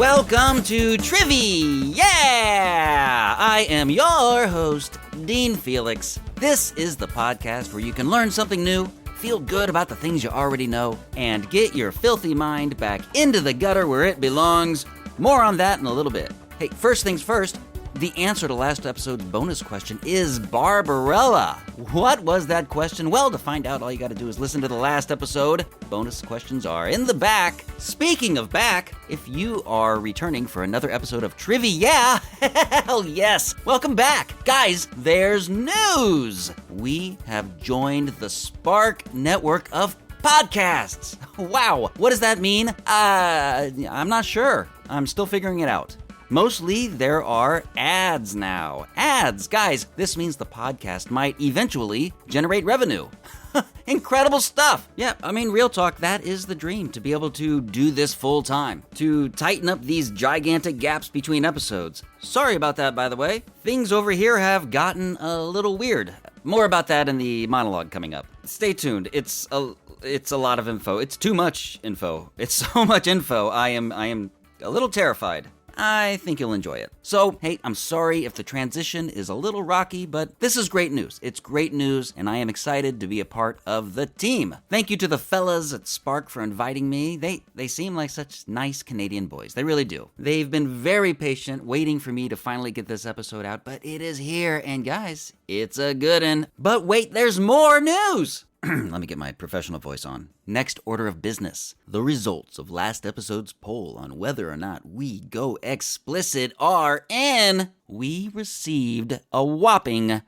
Welcome to TRIVI-yeah! I am your host, Dean Felix. This is the podcast where you can learn something new, feel good about the things you already know, and get your filthy mind back into the gutter where it belongs. More on that in a little bit. Hey, first things first, the answer to last episode's bonus question is Barbarella. What was that question? Well, to find out, all you gotta do is listen to the last episode. Bonus questions are in the back. Speaking of back, if you are returning for another episode of TRIVI-yeah, hell yes, welcome back. Guys, there's news. We have joined the Spark network of podcasts. Wow, what does that mean? I'm not sure. I'm still figuring it out. Mostly, there are ads now. Ads! Guys, this means the podcast might eventually generate revenue. Incredible stuff! Yeah, I mean, real talk, that is the dream, to be able to do this full time. To tighten up these gigantic gaps between episodes. Sorry about that, by the way. Things over here have gotten a little weird. More about that in the monologue coming up. Stay tuned. It's a lot of info. It's too much info. It's so much info. I am a little terrified. I think you'll enjoy it. So, hey, I'm sorry if the transition is a little rocky, but this is great news. It's great news, and I am excited to be a part of the team. Thank you to the fellas at Spark for inviting me. They seem like such nice Canadian boys. They really do. They've been very patient, waiting for me to finally get this episode out, but it is here, and guys, it's a good one. But wait, there's more news! Let me get my professional voice on. Next order of business. The results of last episode's poll on whether or not we go explicit are in. We received a whopping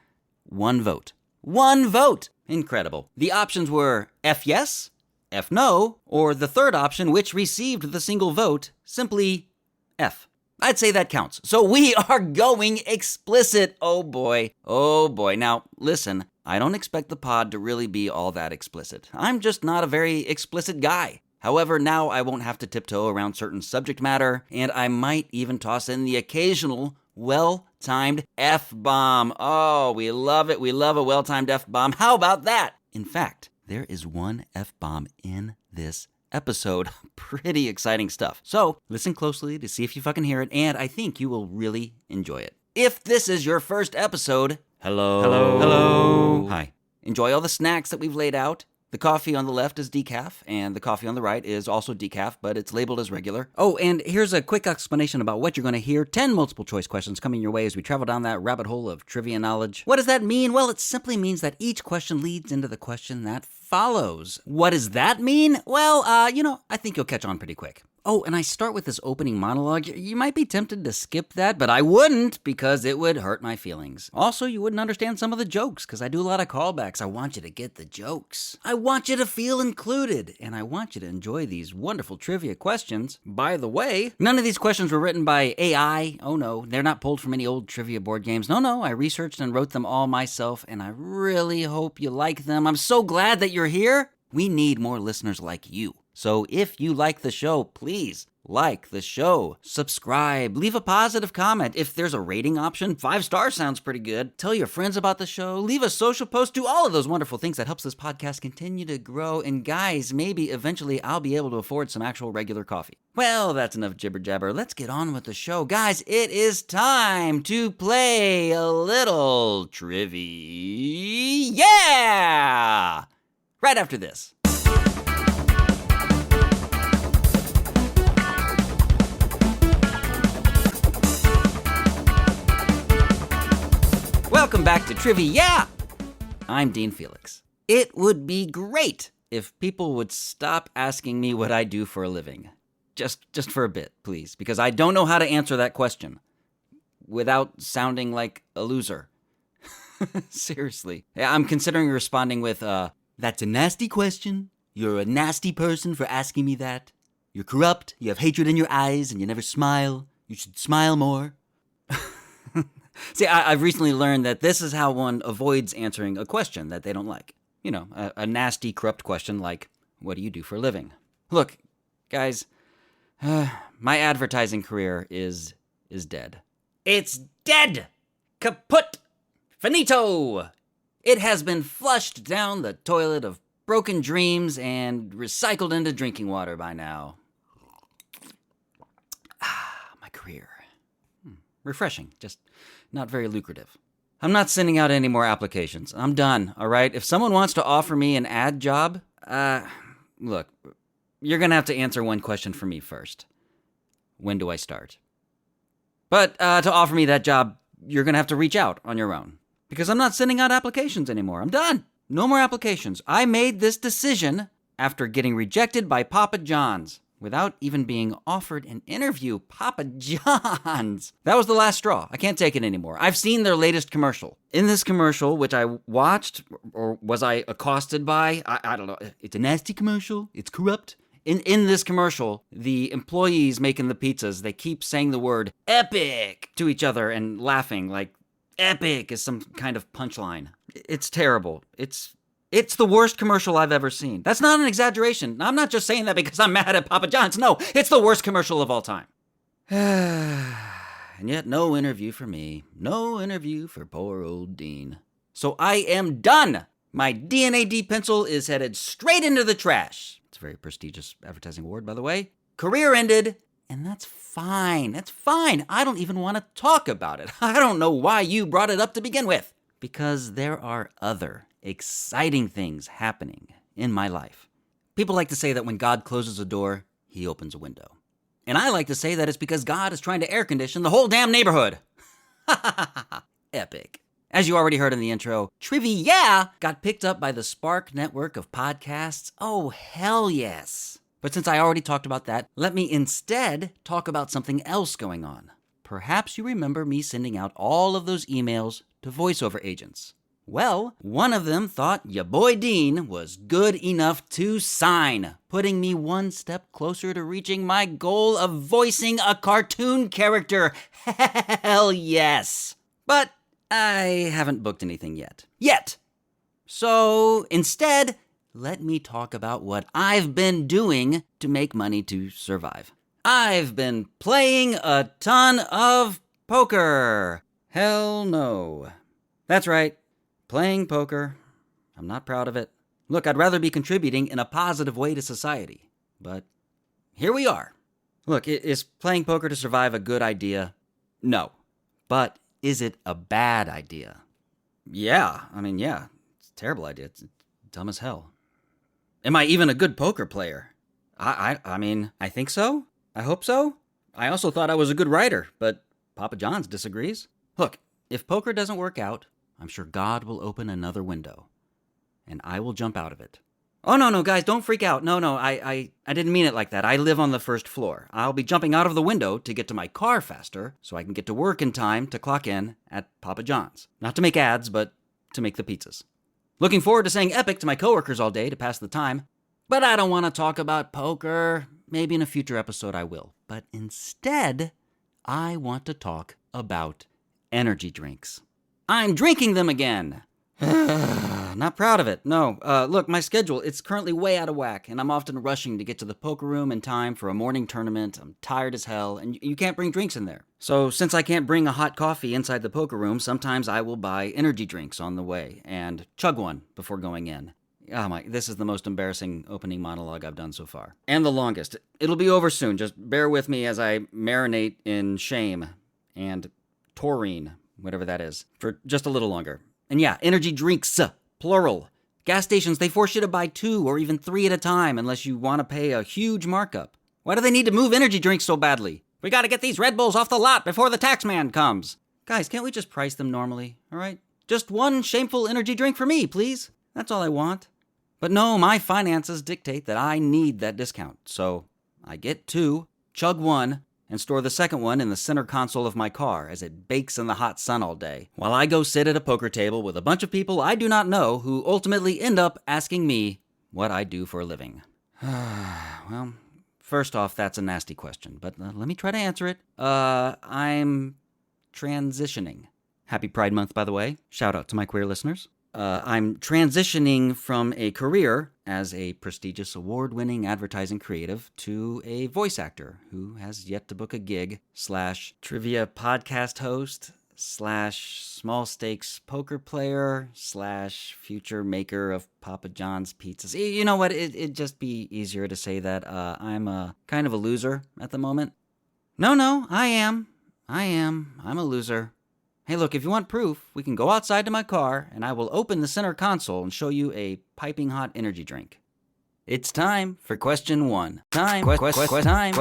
1 vote. 1 vote! Incredible. The options were F yes, F no, or the third option, which received the single vote, simply F. I'd say that counts. So we are going explicit. Oh boy. Oh boy. Now, listen. I don't expect the pod to really be all that explicit. I'm just not a very explicit guy. However, now I won't have to tiptoe around certain subject matter, and I might even toss in the occasional well-timed F-bomb. Oh, we love it. We love a well-timed F-bomb. How about that? In fact, there is one F-bomb in this episode. Pretty exciting stuff. So, listen closely to see if you fucking hear it, and I think you will really enjoy it. If this is your first episode, hello. Hi. Enjoy all the snacks that we've laid out. The coffee on the left is decaf, and the coffee on the right is also decaf, but it's labeled as regular. Oh, and here's a quick explanation about what you're going to hear. 10 multiple choice questions coming your way as we travel down that rabbit hole of trivia knowledge. What does that mean? Well, it simply means that each question leads into the question that follows. What does that mean? Well, I think you'll catch on pretty quick. Oh, and I start with this opening monologue. You might be tempted to skip that, but I wouldn't because it would hurt my feelings. Also, you wouldn't understand some of the jokes because I do a lot of callbacks. I want you to get the jokes. I want you to feel included, and I want you to enjoy these wonderful trivia questions. By the way, none of these questions were written by AI. Oh no, they're not pulled from any old trivia board games. No, I researched and wrote them all myself, and I really hope you like them. I'm so glad that you're here. We need more listeners like you. So if you like the show, please like the show, subscribe, leave a positive comment. If there's a rating option, 5 stars sounds pretty good. Tell your friends about the show, leave a social post, do all of those wonderful things that helps this podcast continue to grow. And guys, maybe eventually I'll be able to afford some actual regular coffee. Well, that's enough jibber jabber. Let's get on with the show. Guys, it is time to play a little TRIVI-yeah! Right after this. Welcome back to TRIVI-yeah! I'm Dean Felix. It would be great if people would stop asking me what I do for a living. Just for a bit, please, because I don't know how to answer that question without sounding like a loser. Seriously. I'm considering responding with, that's a nasty question. You're a nasty person for asking me that. You're corrupt, you have hatred in your eyes, and you never smile. You should smile more. See, I've recently learned that this is how one avoids answering a question that they don't like. You know, a nasty, corrupt question like, what do you do for a living? Look, guys, my advertising career is dead. It's dead! Kaput! Finito! It has been flushed down the toilet of broken dreams and recycled into drinking water by now. career. Refreshing, just not very lucrative. I'm not sending out any more applications. I'm done, all right? If someone wants to offer me an ad job, look, you're going to have to answer one question for me first. When do I start? But to offer me that job, you're going to have to reach out on your own. Because I'm not sending out applications anymore. I'm done. No more applications. I made this decision after getting rejected by Papa John's without even being offered an interview. Papa John's. That was the last straw. I can't take it anymore. I've seen their latest commercial. In this commercial, which I watched, or was I accosted by? I don't know. It's a nasty commercial. It's corrupt. In this commercial, the employees making the pizzas, they keep saying the word epic to each other and laughing like epic is some kind of punchline. It's terrible. It's the worst commercial I've ever seen. That's not an exaggeration. I'm not just saying that because I'm mad at Papa John's. No, it's the worst commercial of all time. And yet no interview for me. No interview for poor old Dean. So I am done. My D&AD pencil is headed straight into the trash. It's a very prestigious advertising award, by the way. Career ended, and that's fine. That's fine. I don't even want to talk about it. I don't know why you brought it up to begin with. Because there are other exciting things happening in my life. People like to say that when God closes a door, he opens a window. And I like to say that it's because God is trying to air condition the whole damn neighborhood. Epic. As you already heard in the intro, TRIVI-yeah got picked up by the Spark network of podcasts. Oh, hell yes. But since I already talked about that, let me instead talk about something else going on. Perhaps you remember me sending out all of those emails to voiceover agents. Well, one of them thought ya boy Dean was good enough to sign, putting me one step closer to reaching my goal of voicing a cartoon character. Hell yes. But I haven't booked anything yet. So instead, let me talk about what I've been doing to make money to survive. I've been playing a ton of poker. Hell no. That's right, playing poker. I'm not proud of it. Look, I'd rather be contributing in a positive way to society. But here we are. Look, is playing poker to survive a good idea? No. But is it a bad idea? Yeah. It's a terrible idea. It's dumb as hell. Am I even a good poker player? I think so. I hope so. I also thought I was a good writer, but Papa John's disagrees. Look, if poker doesn't work out, I'm sure God will open another window, and I will jump out of it. Oh, no, guys, don't freak out. No, I didn't mean it like that. I live on the first floor. I'll be jumping out of the window to get to my car faster so I can get to work in time to clock in at Papa John's. Not to make ads, but to make the pizzas. Looking forward to saying epic to my coworkers all day to pass the time. But I don't want to talk about poker. Maybe in a future episode I will. But instead, I want to talk about energy drinks. I'm drinking them again. Not proud of it. No. Look, my schedule, it's currently way out of whack, and I'm often rushing to get to the poker room in time for a morning tournament. I'm tired as hell, and you can't bring drinks in there. So since I can't bring a hot coffee inside the poker room, sometimes I will buy energy drinks on the way and chug one before going in. This is the most embarrassing opening monologue I've done so far. And the longest. It'll be over soon. Just bear with me as I marinate in shame and taurine, whatever that is, for just a little longer. And yeah, energy drinks, plural. Gas stations, they force you to buy 2 or even 3 at a time unless you want to pay a huge markup. Why do they need to move energy drinks so badly? We gotta get these Red Bulls off the lot before the tax man comes. Guys, can't we just price them normally, all right? Just one shameful energy drink for me, please. That's all I want. But no, my finances dictate that I need that discount. So I get 2, chug 1, and store the second one in the center console of my car as it bakes in the hot sun all day, while I go sit at a poker table with a bunch of people I do not know who ultimately end up asking me what I do for a living. Well, first off, that's a nasty question, but let me try to answer it. I'm transitioning. Happy Pride Month, by the way. Shout out to my queer listeners. I'm transitioning from a career as a prestigious award-winning advertising creative to a voice actor who has yet to book a gig / trivia podcast host / small stakes poker player / future maker of Papa John's pizzas. You know what? It'd just be easier to say that I'm kind of a loser at the moment. No, I am. I'm a loser. Hey, look, if you want proof, we can go outside to my car, and I will open the center console and show you a piping hot energy drink. It's time for question one. Time for question one.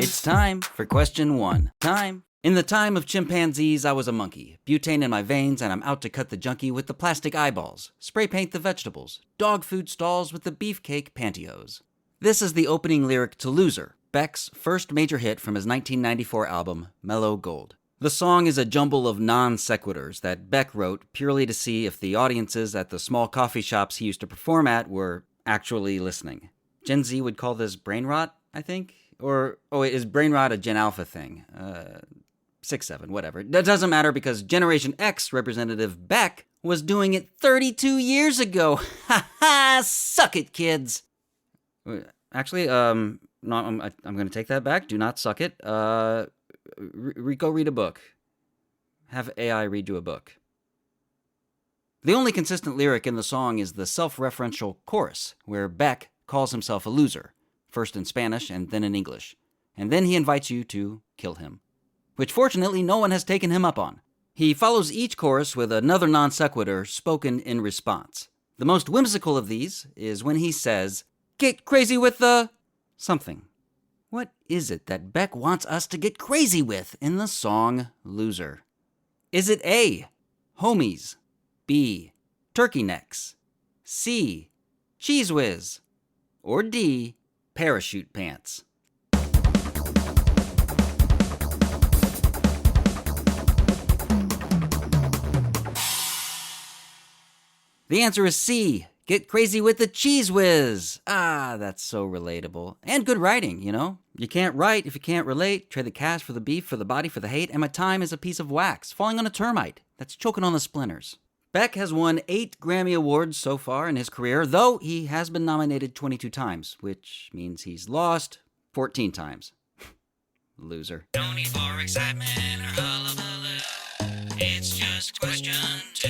It's time for question one. Time. In the time of chimpanzees, I was a monkey. Butane in my veins, and I'm out to cut the junkie with the plastic eyeballs. Spray paint the vegetables. Dog food stalls with the beefcake pantyhose. This is the opening lyric to Loser, Beck's first major hit from his 1994 album, Mellow Gold. The song is a jumble of non-sequiturs that Beck wrote purely to see if the audiences at the small coffee shops he used to perform at were actually listening. Gen Z would call this brain rot, I think? Is brain rot a Gen Alpha thing? 6-7, whatever. That doesn't matter because Generation X representative Beck was doing it 32 years ago. Ha ha! Suck it, kids! Actually, no, I'm going to take that back. Do not suck it. Go read a book. Have AI read you a book. The only consistent lyric in the song is the self-referential chorus, where Beck calls himself a loser, first in Spanish and then in English, and then he invites you to kill him, which fortunately no one has taken him up on. He follows each chorus with another non sequitur spoken in response. The most whimsical of these is when he says, "Get crazy with the..." something. What is it that Beck wants us to get crazy with in the song Loser? Is it A, homies, B, turkey necks, C, cheese whiz, or D, parachute pants? The answer is C. Get crazy with the cheese whiz. Ah, that's so relatable. And good writing, you know? You can't write if you can't relate. Trade the cash for the beef, for the body, for the hate, and my time is a piece of wax falling on a termite that's choking on the splinters. Beck has won 8 Grammy Awards so far in his career, though he has been nominated 22 times, which means he's lost 14 times. Loser. No need for excitement or hullabaloo. It's just question 2.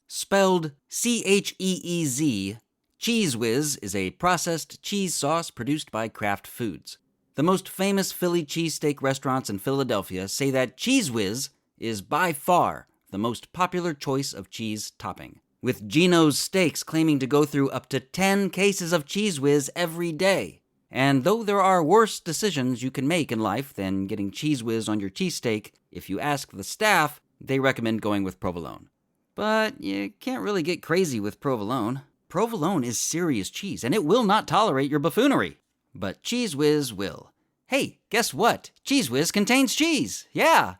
Spelled Cheez, Cheez Whiz is a processed cheese sauce produced by Kraft Foods. The most famous Philly cheesesteak restaurants in Philadelphia say that Cheez Whiz is by far the most popular choice of cheese topping, with Geno's Steaks claiming to go through up to 10 cases of Cheez Whiz every day. And though there are worse decisions you can make in life than getting Cheez Whiz on your cheesesteak, if you ask the staff, they recommend going with provolone. But you can't really get crazy with provolone. Provolone is serious cheese, and it will not tolerate your buffoonery. But Cheez Whiz will. Hey, guess what? Cheez Whiz contains cheese. Yeah,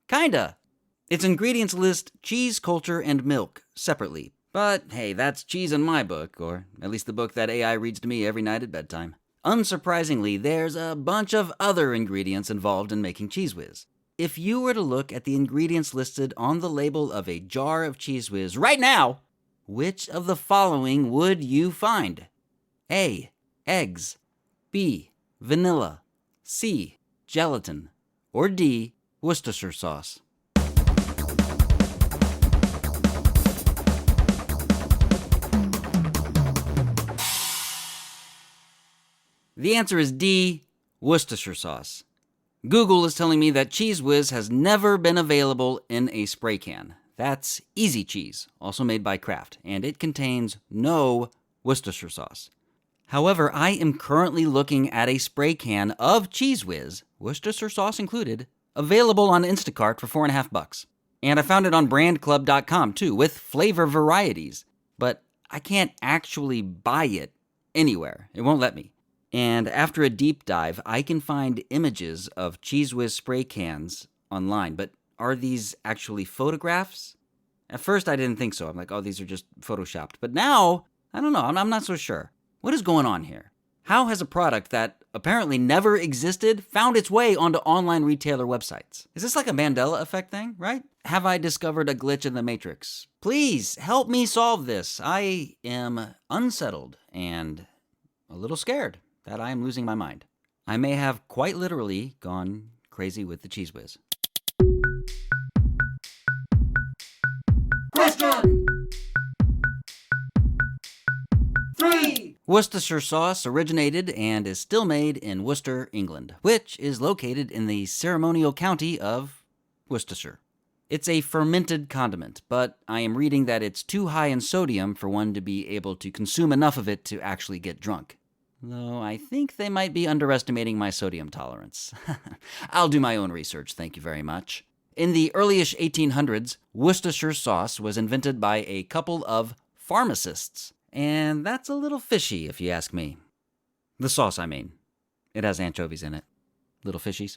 kinda. Its ingredients list cheese, culture, and milk separately. But hey, that's cheese in my book, or at least the book that AI reads to me every night at bedtime. Unsurprisingly, there's a bunch of other ingredients involved in making Cheez Whiz. If you were to look at the ingredients listed on the label of a jar of Cheez Whiz right now, which of the following would you find? A, eggs, B, vanilla, C, gelatin, or D, Worcestershire sauce? The answer is D, Worcestershire sauce. Google is telling me that Cheez Whiz has never been available in a spray can. That's Easy Cheese, also made by Kraft, and it contains no Worcestershire sauce. However, I am currently looking at a spray can of Cheez Whiz, Worcestershire sauce included, available on Instacart for $4.50. And I found it on brandclub.com too, with flavor varieties. But I can't actually buy it anywhere. It won't let me. And after a deep dive, I can find images of Cheez Whiz spray cans online. But are these actually photographs? At first, I didn't think so. I'm like, oh, these are just photoshopped. But now, I don't know. I'm not so sure. What is going on here? How has a product that apparently never existed found its way onto online retailer websites? Is this like a Mandela effect thing, right? Have I discovered a glitch in the Matrix? Please help me solve this. I am unsettled and a little scared that I am losing my mind. I may have quite literally gone crazy with the Cheez Whiz. Question! Worcestershire sauce originated and is still made in Worcester, England, which is located in the ceremonial county of Worcestershire. It's a fermented condiment, but I am reading that it's too high in sodium for one to be able to consume enough of it to actually get drunk. Though I think they might be underestimating my sodium tolerance. I'll do my own research, thank you very much. In the early-ish 1800s, Worcestershire sauce was invented by a couple of pharmacists. And that's a little fishy, if you ask me. The sauce, I mean. It has anchovies in it. Little fishies.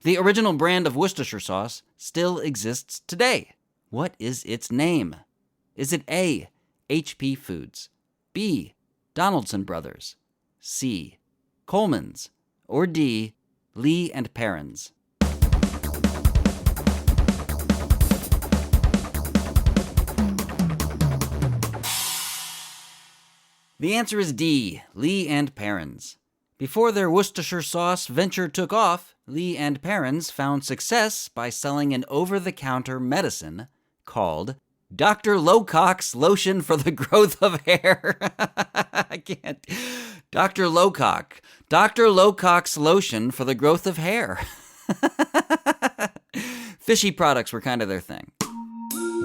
The original brand of Worcestershire sauce still exists today. What is its name? Is it A, HP Foods, B, Donaldson Brothers, C, Coleman's, or D, Lee and Perrins? The answer is D, Lee and Perrins. Before their Worcestershire sauce venture took off, Lee and Perrins found success by selling an over-the-counter medicine called Dr. Lowcock's Lotion for the Growth of Hair. I can't. Dr. Lowcock's Lotion for the Growth of Hair. Fishy products were kind of their thing.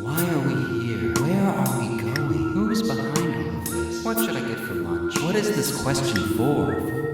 Why are we here? Where are we going? Who's behind all of this? What should I get for lunch? What is this question for?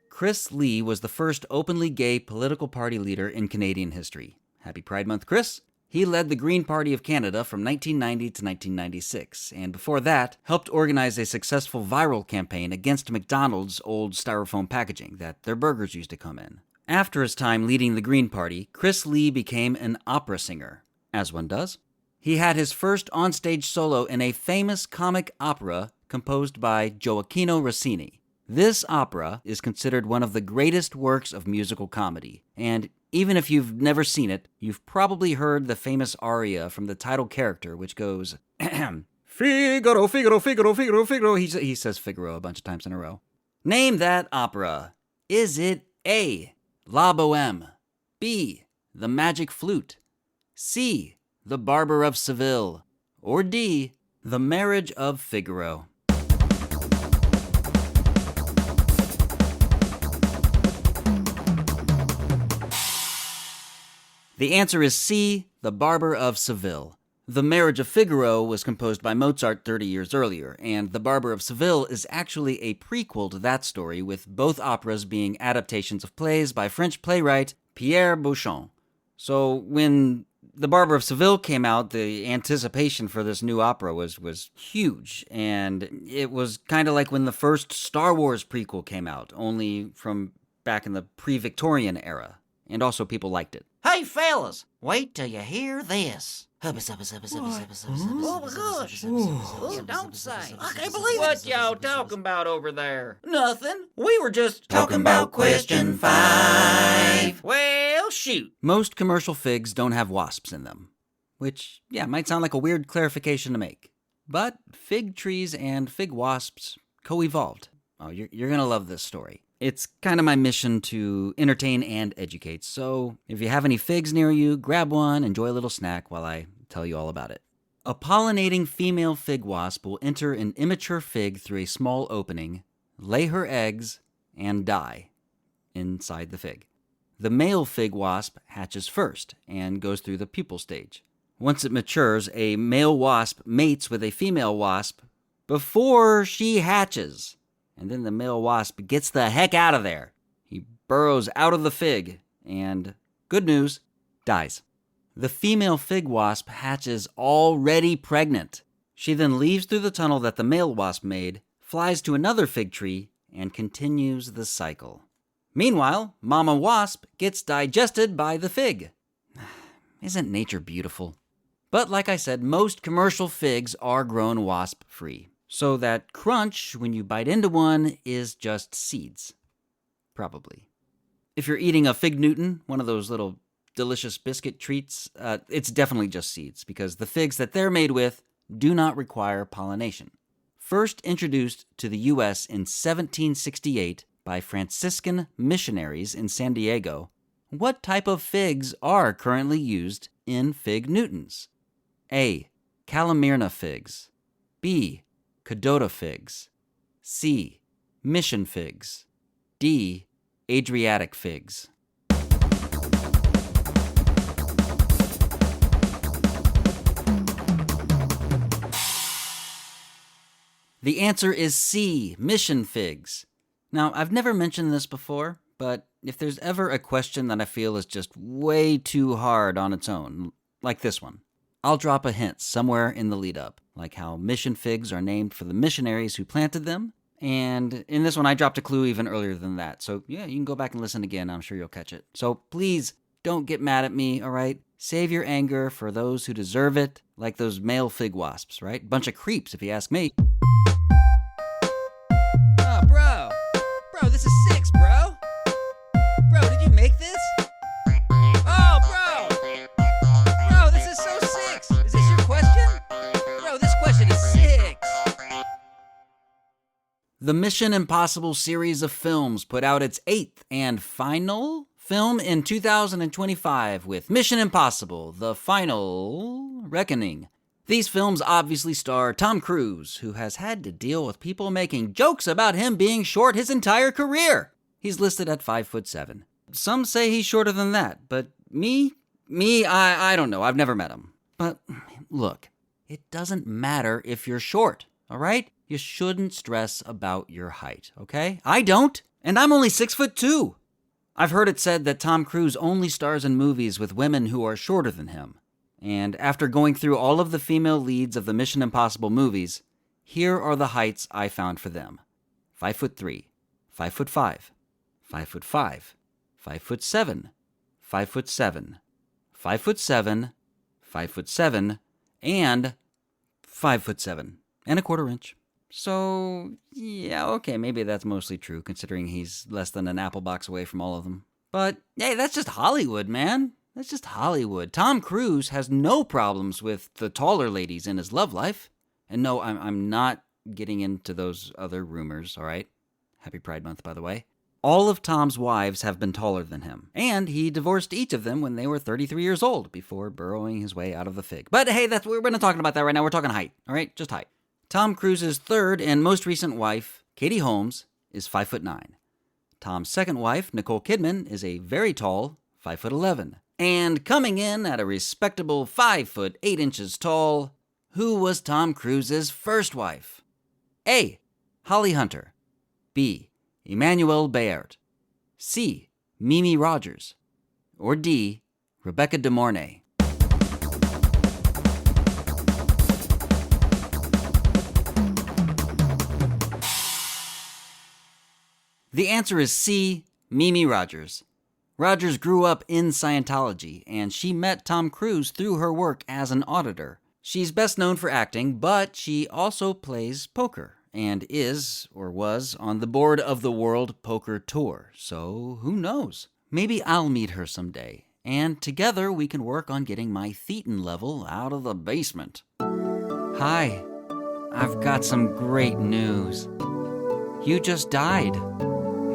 Chris Lee was the first openly gay political party leader in Canadian history. Happy Pride Month, Chris. He led the Green Party of Canada from 1990 to 1996, and before that, helped organize a successful viral campaign against McDonald's old styrofoam packaging that their burgers used to come in. After his time leading the Green Party, Chris Lee became an opera singer, as one does. He had his first onstage solo in a famous comic opera composed by Gioacchino Rossini. This opera is considered one of the greatest works of musical comedy, and even if you've never seen it, you've probably heard the famous aria from the title character, which goes, Figaro, Figaro, Figaro, Figaro, Figaro. He says Figaro a bunch of times in a row. Name that opera. Is it A, La Bohème, B, The Magic Flute, C, The Barber of Seville, or D, The Marriage of Figaro? The answer is C, The Barber of Seville. The Marriage of Figaro was composed by Mozart 30 years earlier, and The Barber of Seville is actually a prequel to that story, with both operas being adaptations of plays by French playwright Pierre Bouchon. So when The Barber of Seville came out, the anticipation for this new opera was huge, and it was kind of like when the first Star Wars prequel came out, only from back in the pre-Victorian era, and also people liked it. Hey, fellas, wait till you hear this. Oh my gosh. Don't say. I can't believe it. What y'all talking about over there? Nothing. We were just talking about question 5. Well, shoot. Most commercial figs don't have wasps in them, which, might sound like a weird clarification to make. But fig trees and fig wasps co-evolved. Oh, you're gonna love this story. It's kind of my mission to entertain and educate, so if you have any figs near you, grab one, enjoy a little snack while I tell you all about it. A pollinating female fig wasp will enter an immature fig through a small opening, lay her eggs, and die inside the fig. The male fig wasp hatches first and goes through the pupal stage. Once it matures, a male wasp mates with a female wasp before she hatches. And then the male wasp gets the heck out of there. He burrows out of the fig and, good news, dies. The female fig wasp hatches already pregnant. She then leaves through the tunnel that the male wasp made, flies to another fig tree, and continues the cycle. Meanwhile, Mama Wasp gets digested by the fig. Isn't nature beautiful? But like I said, most commercial figs are grown wasp-free. So that crunch when you bite into one is just seeds. Probably. If you're eating a fig Newton, one of those little delicious biscuit treats, it's definitely just seeds, because the figs that they're made with do not require pollination. First introduced to the U.S. in 1768 by Franciscan missionaries in San Diego, what type of figs are currently used in fig Newtons? A, Calamirna figs. B, Cadota figs. C. Mission figs. D. Adriatic figs. The answer is C. Mission figs. Now, I've never mentioned this before, but if there's ever a question that I feel is just way too hard on its own, like this one, I'll drop a hint somewhere in the lead-up, like how mission figs are named for the missionaries who planted them. And in this one, I dropped a clue even earlier than that. So yeah, you can go back and listen again. I'm sure you'll catch it. So please don't get mad at me, all right? Save your anger for those who deserve it, like those male fig wasps, right? Bunch of creeps, if you ask me. Oh, bro. Bro, this is 6, bro. Bro, did you make this? Oh, bro. Bro, this is so 6. Is this your question? Bro, this question is 6. The Mission Impossible series of films put out its 8th and final film in 2025 with Mission Impossible: The Final Reckoning. These films obviously star Tom Cruise, who has had to deal with people making jokes about him being short his entire career. He's listed at 5'7". Some say he's shorter than that, but I don't know. I've never met him. But look, it doesn't matter if you're short, all right? You shouldn't stress about your height, okay? I don't, and I'm only 6'2". I've heard it said that Tom Cruise only stars in movies with women who are shorter than him. And after going through all of the female leads of the Mission Impossible movies, here are the heights I found for them. 5'3", 5'5", 5'5", 5'7", 5'7", 5'7", 5'7", and 5'7", and a quarter inch. So, yeah, okay, maybe that's mostly true, considering he's less than an apple box away from all of them. But, hey, that's just Hollywood, man. That's just Hollywood. Tom Cruise has no problems with the taller ladies in his love life. And no, I'm not getting into those other rumors, all right? Happy Pride Month, by the way. All of Tom's wives have been taller than him, and he divorced each of them when they were 33 years old before burrowing his way out of the fig. But hey, we're not talking about that right now. We're talking height, all right? Just height. Tom Cruise's third and most recent wife, Katie Holmes, is 5'9". Tom's second wife, Nicole Kidman, is a very tall 5'11". And coming in at a respectable 5'8" tall, who was Tom Cruise's first wife? A. Holly Hunter. B. Emmanuelle Béart. C. Mimi Rogers. Or D. Rebecca De Mornay. The answer is C. Mimi Rogers. Rogers grew up in Scientology, and she met Tom Cruise through her work as an auditor. She's best known for acting, but she also plays poker, and is, or was, on the board of the World Poker Tour. So, who knows? Maybe I'll meet her someday, and together we can work on getting my thetan level out of the basement. Hi, I've got some great news. You just died,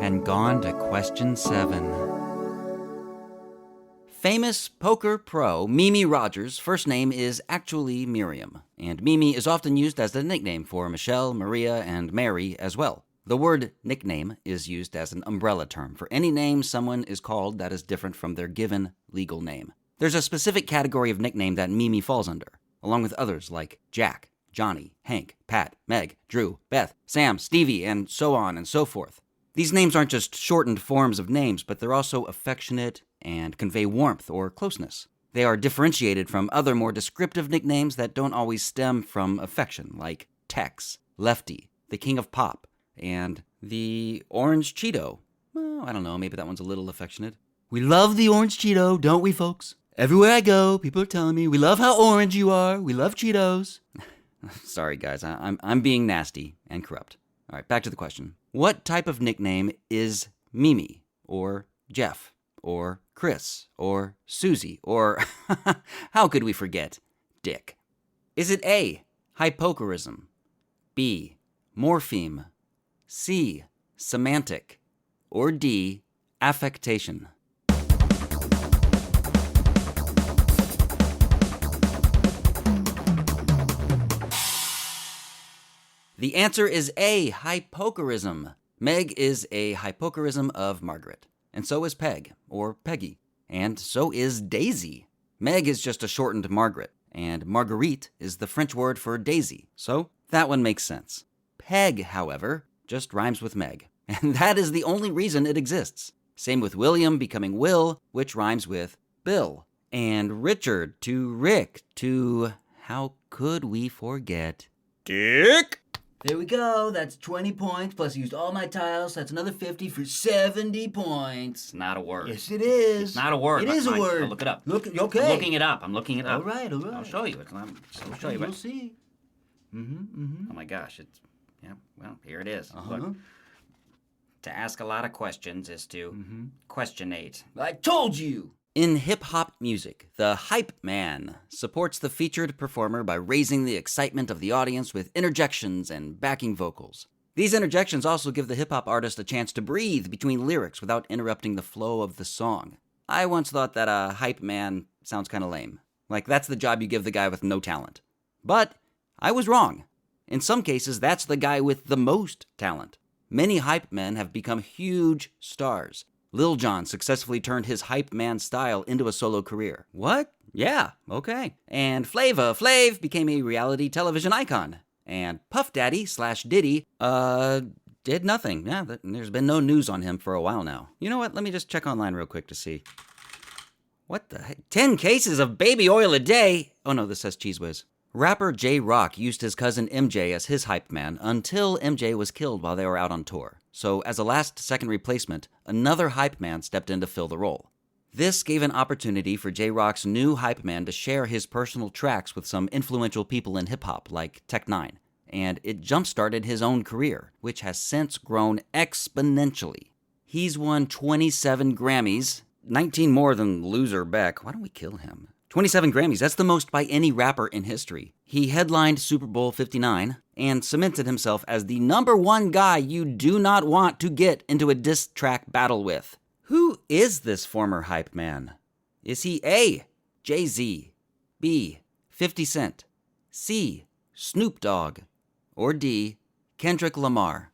and gone to question 7. Famous poker pro Mimi Rogers' first name is actually Miriam, and Mimi is often used as a nickname for Michelle, Maria, and Mary as well. The word nickname is used as an umbrella term for any name someone is called that is different from their given legal name. There's a specific category of nickname that Mimi falls under, along with others like Jack, Johnny, Hank, Pat, Meg, Drew, Beth, Sam, Stevie, and so on and so forth. These names aren't just shortened forms of names, but they're also affectionate and convey warmth or closeness. They are differentiated from other more descriptive nicknames that don't always stem from affection, like Tex, Lefty, the King of Pop, and the Orange Cheeto. Well, I don't know, maybe that one's a little affectionate. We love the Orange Cheeto, don't we, folks? Everywhere I go, people are telling me, we love how orange you are, we love Cheetos. Sorry, guys, I'm being nasty and corrupt. All right, back to the question. What type of nickname is Mimi, or Jeff, or Chris, or Susie, or, how could we forget, Dick? Is it A, hypocorism, B, morpheme, C, semantic, or D, affectation? The answer is A, hypocorism. Meg is a hypocorism of Margaret. And so is Peg, or Peggy. And so is Daisy. Meg is just a shortened Margaret, and Marguerite is the French word for daisy. So that one makes sense. Peg, however, just rhymes with Meg. And that is the only reason it exists. Same with William becoming Will, which rhymes with Bill. And Richard to Rick to, how could we forget, Dick? There we go. That's 20 points, plus I used all my tiles. That's another 50 for 70 points. It's not a word. Yes, it is. It's not a word. It is a word. I'll look it up. Okay. I'm looking it up. All right. I'll show you. I'll show you. You'll see. Oh my gosh. Here it is. Look. To ask a lot of questions is to questionate. I told you. In hip-hop music, the hype man supports the featured performer by raising the excitement of the audience with interjections and backing vocals. These interjections also give the hip-hop artist a chance to breathe between lyrics without interrupting the flow of the song. I once thought that a hype man sounds kind of lame. Like, that's the job you give the guy with no talent. But I was wrong. In some cases, that's the guy with the most talent. Many hype men have become huge stars. Lil Jon successfully turned his hype man style into a solo career. What? Yeah, okay. And Flav became a reality television icon. And Puff Daddy / Diddy, did nothing. Yeah, there's been no news on him for a while now. You know what? Let me just check online real quick to see. What the heck? 10 cases of baby oil a day? Oh no, this says Cheese Whiz. Rapper J-Rock used his cousin MJ as his hype man until MJ was killed while they were out on tour. So as a last-second replacement, another hype man stepped in to fill the role. This gave an opportunity for J-Rock's new hype man to share his personal tracks with some influential people in hip-hop like Tech-9, and it jump-started his own career, which has since grown exponentially. He's won 27 Grammys, 19 more than loser Beck. Why don't we kill him? 27 Grammys, that's the most by any rapper in history. He headlined Super Bowl 59 and cemented himself as the #1 guy you do not want to get into a diss track battle with. Who is this former hype man? Is he A, Jay-Z, B, 50 Cent, C, Snoop Dogg, or D, Kendrick Lamar?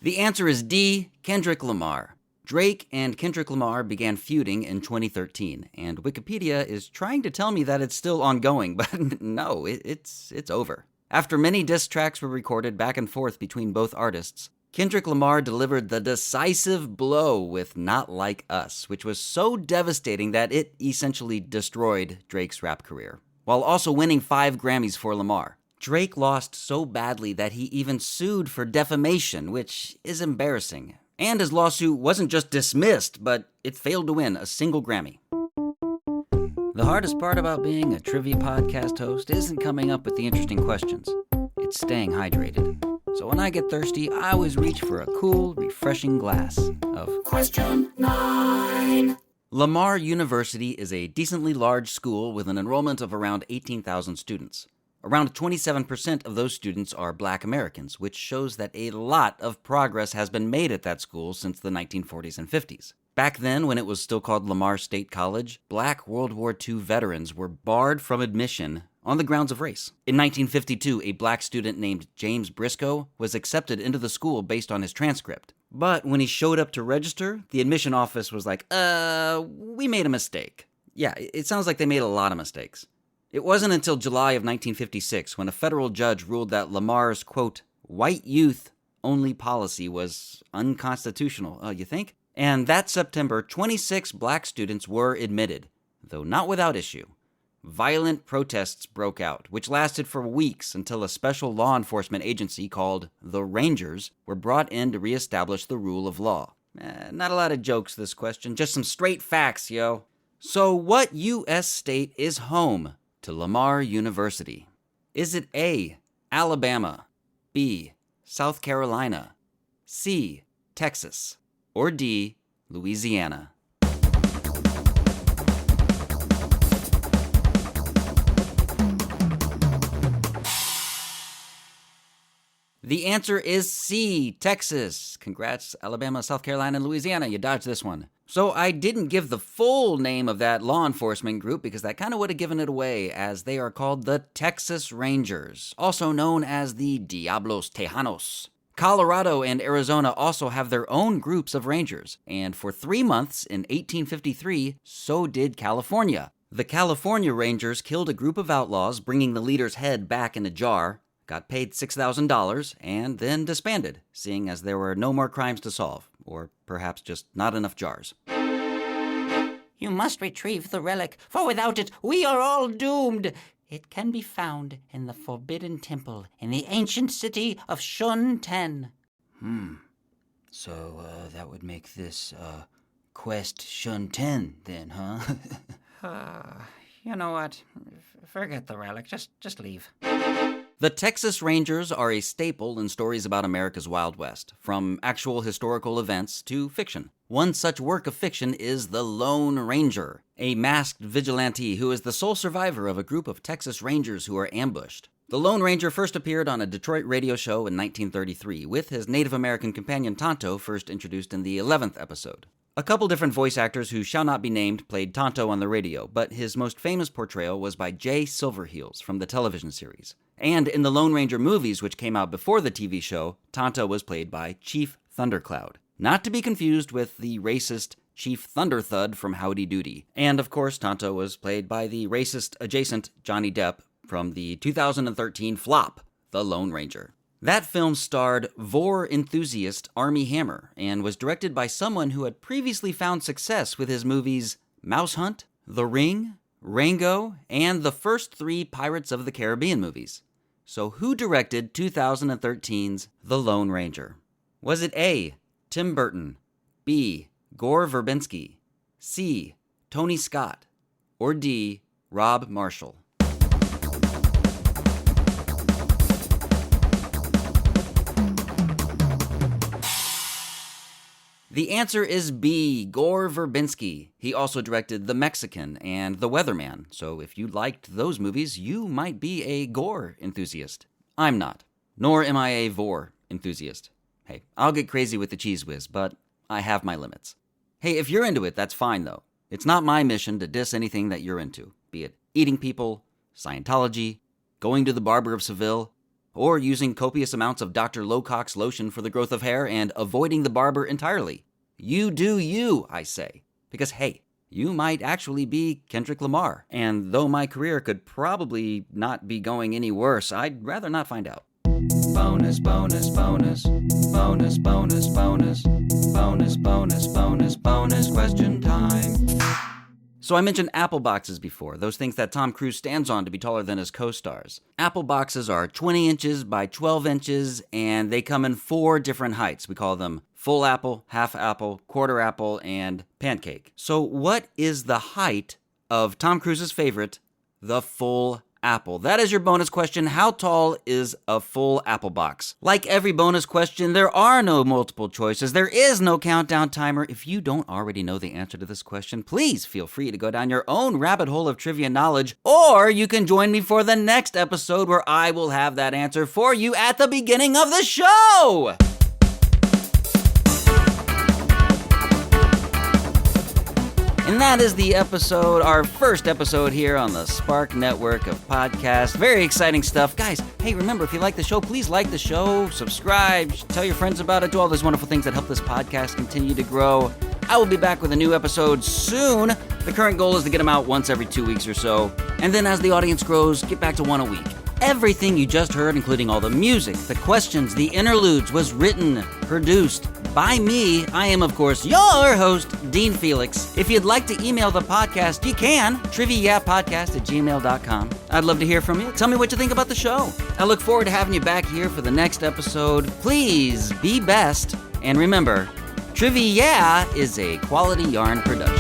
The answer is D, Kendrick Lamar. Drake and Kendrick Lamar began feuding in 2013, and Wikipedia is trying to tell me that it's still ongoing, but no, it's over. After many diss tracks were recorded back and forth between both artists, Kendrick Lamar delivered the decisive blow with Not Like Us, which was so devastating that it essentially destroyed Drake's rap career, while also winning 5 Grammys for Lamar. Drake lost so badly that he even sued for defamation, which is embarrassing. And his lawsuit wasn't just dismissed, but it failed to win a single Grammy. The hardest part about being a trivia podcast host isn't coming up with the interesting questions. It's staying hydrated. So when I get thirsty, I always reach for a cool, refreshing glass of Question 9. Lamar University is a decently large school with an enrollment of around 18,000 students. Around 27% of those students are Black Americans, which shows that a lot of progress has been made at that school since the 1940s and 50s. Back then, when it was still called Lamar State College, Black World War II veterans were barred from admission on the grounds of race. In 1952, a Black student named James Briscoe was accepted into the school based on his transcript. But when he showed up to register, the admission office was like, we made a mistake. Yeah, it sounds like they made a lot of mistakes. It wasn't until July of 1956 when a federal judge ruled that Lamar's, quote, white youth only policy was unconstitutional. You think? And that September, 26 Black students were admitted, though not without issue. Violent protests broke out, which lasted for weeks until a special law enforcement agency called the Rangers were brought in to reestablish the rule of law. Not a lot of jokes this question, just some straight facts, yo. So what U.S. state is home to Lamar University? Is it A, Alabama, B, South Carolina, C, Texas, or D, Louisiana? The answer is C, Texas. Congrats, Alabama, South Carolina, and Louisiana. You dodged this one. So I didn't give the full name of that law enforcement group because that kind of would have given it away, as they are called the Texas Rangers, also known as the Diablos Tejanos. Colorado and Arizona also have their own groups of rangers, and for 3 months in 1853, so did California. The California Rangers killed a group of outlaws, bringing the leader's head back in a jar, got paid $6,000, and then disbanded, seeing as there were no more crimes to solve, or perhaps just not enough jars. You must retrieve the relic, for without it we are all doomed. It can be found in the Forbidden Temple in the ancient city of Shun-Ten. So, that would make this, quest Shun-Ten then, huh? You know what? Forget the relic. Just leave. The Texas Rangers are a staple in stories about America's Wild West, from actual historical events to fiction. One such work of fiction is The Lone Ranger, a masked vigilante who is the sole survivor of a group of Texas Rangers who are ambushed. The Lone Ranger first appeared on a Detroit radio show in 1933, with his Native American companion Tonto first introduced in the 11th episode. A couple different voice actors who shall not be named played Tonto on the radio, but his most famous portrayal was by Jay Silverheels from the television series. And in the Lone Ranger movies, which came out before the TV show, Tonto was played by Chief Thundercloud. Not to be confused with the racist Chief Thunderthud from Howdy Doody. And of course, Tonto was played by the racist adjacent Johnny Depp from the 2013 flop, The Lone Ranger. That film starred Vor enthusiast Armie Hammer and was directed by someone who had previously found success with his movies Mouse Hunt, The Ring, Rango, and the first 3 Pirates of the Caribbean movies. So who directed 2013's The Lone Ranger? Was it A, Tim Burton, B, Gore Verbinski, C, Tony Scott, or D, Rob Marshall? The answer is B, Gore Verbinski. He also directed The Mexican and The Weatherman, so if you liked those movies, you might be a Gore enthusiast. I'm not, nor am I a Vor enthusiast. Hey, I'll get crazy with the Cheese Whiz, but I have my limits. Hey, if you're into it, that's fine though. It's not my mission to diss anything that you're into, be it eating people, Scientology, going to the Barber of Seville, or using copious amounts of Dr. Lowcock's lotion for the growth of hair and avoiding the barber entirely. You do you, I say. Because hey, you might actually be Kendrick Lamar. And though my career could probably not be going any worse, I'd rather not find out. Bonus, bonus, bonus, bonus, bonus, bonus, bonus, bonus, bonus, bonus question time. So I mentioned apple boxes before, those things that Tom Cruise stands on to be taller than his co-stars. Apple boxes are 20 inches by 12 inches, and they come in 4 different heights. We call them full apple, half apple, quarter apple, and pancake. So what is the height of Tom Cruise's favorite, the full apple? That is your bonus question. How tall is a full apple box? Like every bonus question, there are no multiple choices. There is no countdown timer. If you don't already know the answer to this question, please feel free to go down your own rabbit hole of trivia knowledge, or you can join me for the next episode where I will have that answer for you at the beginning of the show. And that is the episode, our first episode here on the Spark Network of podcasts. Very exciting stuff. Guys, hey, remember, if you like the show, please like the show, subscribe, tell your friends about it, do all those wonderful things that help this podcast continue to grow. I will be back with a new episode soon. The current goal is to get them out once every 2 weeks or so. And then as the audience grows, get back to one a week. Everything you just heard, including all the music, the questions, the interludes, was written, produced by me. I am, of course, your host, Dean Felix. If you'd like to email the podcast, you can. TRIVI-yeah@gmail.com. I'd love to hear from you. Tell me what you think about the show. I look forward to having you back here for the next episode. Please be best. And remember, TRIVI-yeah is a Quality Yarn production.